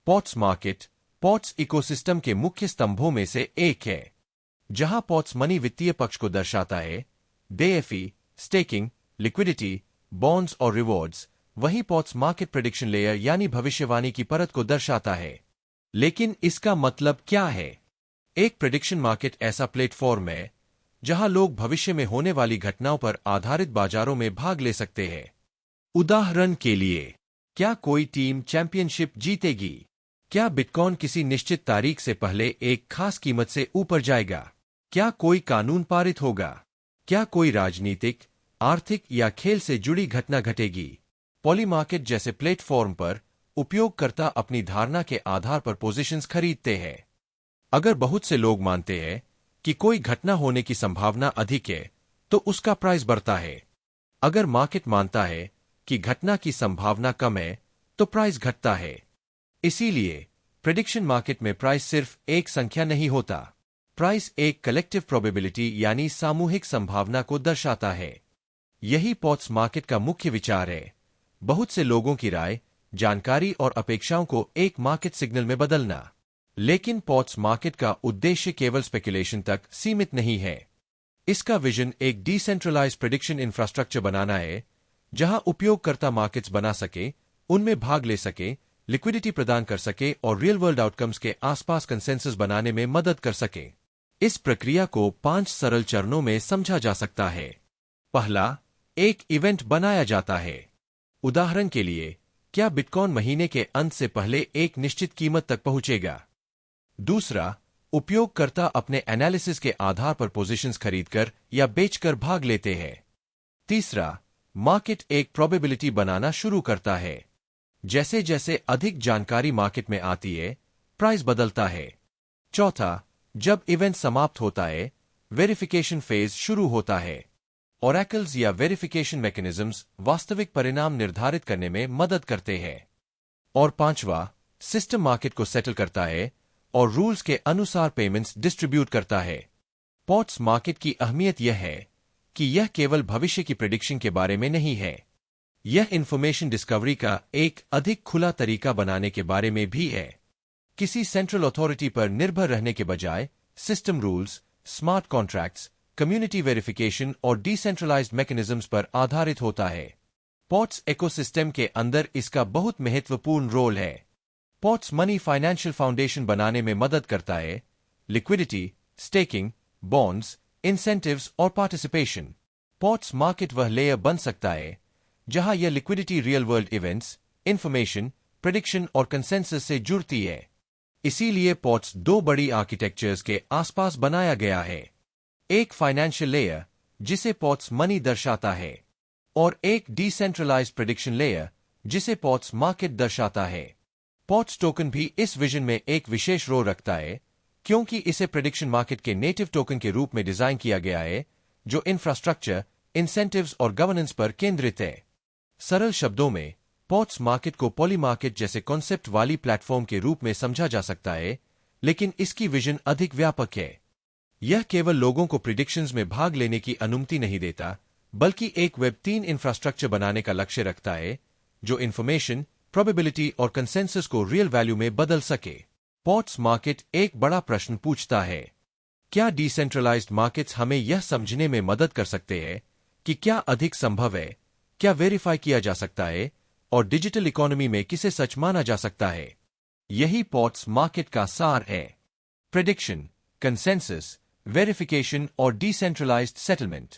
Pots market pots ecosystem के मुख्य स्तंभों में से एक है। जहां पॉट्स मनी वित्तीय पक्ष को दर्शाता है, डेफी, स्टेकिंग, लिक्विडिटी, बॉन्ड्स और रिवॉर्ड्स, वहीं पॉट्स मार्केट प्रेडिक्शन लेयर यानी भविष्यवाणी की परत को दर्शाता है। लेकिन इसका मतलब क्या है? एक प्रेडिक्शन मार्केट ऐसा प्लेटफॉर्म है जहां लोग भविष्य में होने वाली घटनाओं पर आधारित बाजारों में भाग ले सकते हैं। उदाहरण के लिए, क्या कोई टीम चैंपियनशिप जीतेगी? क्या बिटकॉइन किसी निश्चित तारीख से पहले एक खास कीमत से ऊपर जाएगा? क्या कोई कानून पारित होगा? क्या कोई राजनीतिक, आर्थिक या खेल से जुड़ी घटना घटेगी? पॉली मार्केट जैसे प्लेटफॉर्म पर उपयोगकर्ता अपनी धारणा के आधार पर पोजीशंस खरीदते हैं। अगर बहुत से लोग मानते हैं कि कोई घटना होने की संभावना अधिक है, तो उसका प्राइस बढ़ता है। अगर मार्केट मानता है कि घटना की संभावना कम है, तो प्राइस घटता है। इसीलिए प्रेडिक्शन मार्केट में प्राइस सिर्फ एक संख्या नहीं होता। प्राइस एक कलेक्टिव प्रोबेबिलिटी यानी सामूहिक संभावना को दर्शाता है। यही पॉट्स मार्केट का मुख्य विचार है। बहुत से लोगों की राय, जानकारी और अपेक्षाओं को एक मार्केट सिग्नल में बदलना। लेकिन पॉट्स मार्केट का उद्देश्य केवल स्पेकुलेशन तक सीमित नहीं है। इसका विजन एक डिसेंट्रलाइज्ड प्रेडिक्शन इंफ्रास्ट्रक्चर बनाना है, जहां उपयोगकर्ता मार्केट्स बना सके, उनमें भाग ले सके, लिक्विडिटी प्रदान कर सके और रियल वर्ल्ड आउटकम्स के आसपास कंसेंसस बनाने में मदद कर सके। इस प्रक्रिया को 5 सरल चरणों में समझा जा सकता है। पहला, एक इवेंट बनाया जाता है। उदाहरण के लिए, क्या बिटकॉइन महीने के अंत से पहले एक निश्चित कीमत तक पहुंचेगा? दूसरा, उपयोगकर्ता अपने एनालिसिस के आधार पर पोजीशंस खरीदकर या बेचकर भाग लेते हैं। तीसरा, मार्केट एक प्रोबेबिलिटी बनाना शुरू करता है। जैसे जैसे अधिक जानकारी मार्केट में आती है, प्राइस बदलता है। चौथा, जब इवेंट समाप्त होता है, वेरिफिकेशन फेज शुरू होता है। ओरेकल्स या वेरिफिकेशन मैकेनिज्म्स वास्तविक परिणाम निर्धारित करने में मदद करते हैं। और पांचवा, सिस्टम मार्केट को सेटल करता है और रूल्स के अनुसार पेमेंट्स डिस्ट्रीब्यूट करता है। पॉट्स मार्केट की अहमियत यह है कि यह केवल भविष्य की प्रेडिक्शन के बारे में नहीं है। यह इंफॉर्मेशन डिस्कवरी का एक अधिक खुला तरीका बनाने के बारे में भी है। किसी सेंट्रल अथॉरिटी पर निर्भर रहने के बजाय system rules, smart contracts, community verification और डिसेंट्रलाइज्ड मैकेनिज्म्स पर आधारित होता है। पॉट्स इकोसिस्टम के अंदर इसका बहुत महत्वपूर्ण रोल है। पॉट्स मनी फाइनेंशियल फाउंडेशन बनाने में मदद करता है। लिक्विडिटी, स्टेकिंग, बॉन्ड्स, इंसेंटिव्स और पार्टिसिपेशन। पॉट्स मार्केट वह लेयर बन सकता है जहां यह liquidity real world events, information, prediction और कंसेंसस से जुड़ती है। इसीलिए पॉट्स 2 बड़ी आर्किटेक्चर्स के आसपास बनाया गया है। एक फाइनेंशियल लेयर, जिसे पॉट्स मनी दर्शाता है, और एक डिसेंट्रलाइज्ड प्रेडिक्शन लेयर, जिसे पॉट्स मार्केट दर्शाता है। पॉट्स टोकन भी इस विजन में एक विशेष रोल रखता है, क्योंकि इसे प्रेडिक्शन मार्केट के नेटिव टोकन के रूप में डिजाइन किया गया है, जो इंफ्रास्ट्रक्चर, इंसेंटिव्स और गवर्नेंस पर केंद्रित है। सरल शब्दों में, पॉट्स मार्केट को पॉली मार्केट जैसे कॉन्सेप्ट वाली प्लेटफॉर्म के रूप में समझा जा सकता है, लेकिन इसकी विजन अधिक व्यापक है। यह केवल लोगों को प्रिडिक्शंस में भाग लेने की अनुमति नहीं देता, बल्कि एक वेब 3 इंफ्रास्ट्रक्चर बनाने का लक्ष्य रखता है, जो इंफॉर्मेशन, प्रोबेबिलिटी और कंसेंसस को रियल वैल्यू में बदल सके। पॉट्स मार्केट एक बड़ा प्रश्न पूछता है। क्या डिसेंट्रलाइज्ड मार्केट्स हमें यह समझने में मदद कर सकते हैं कि क्या अधिक संभव है, क्या वेरीफाई किया जा सकता है, और डिजिटल इकोनॉमी में किसे सच माना जा सकता है? यही पॉट्स मार्केट का सार है। प्रेडिक्शन, कंसेंसस, वेरिफिकेशन और डिसेंट्रलाइज्ड सेटलमेंट।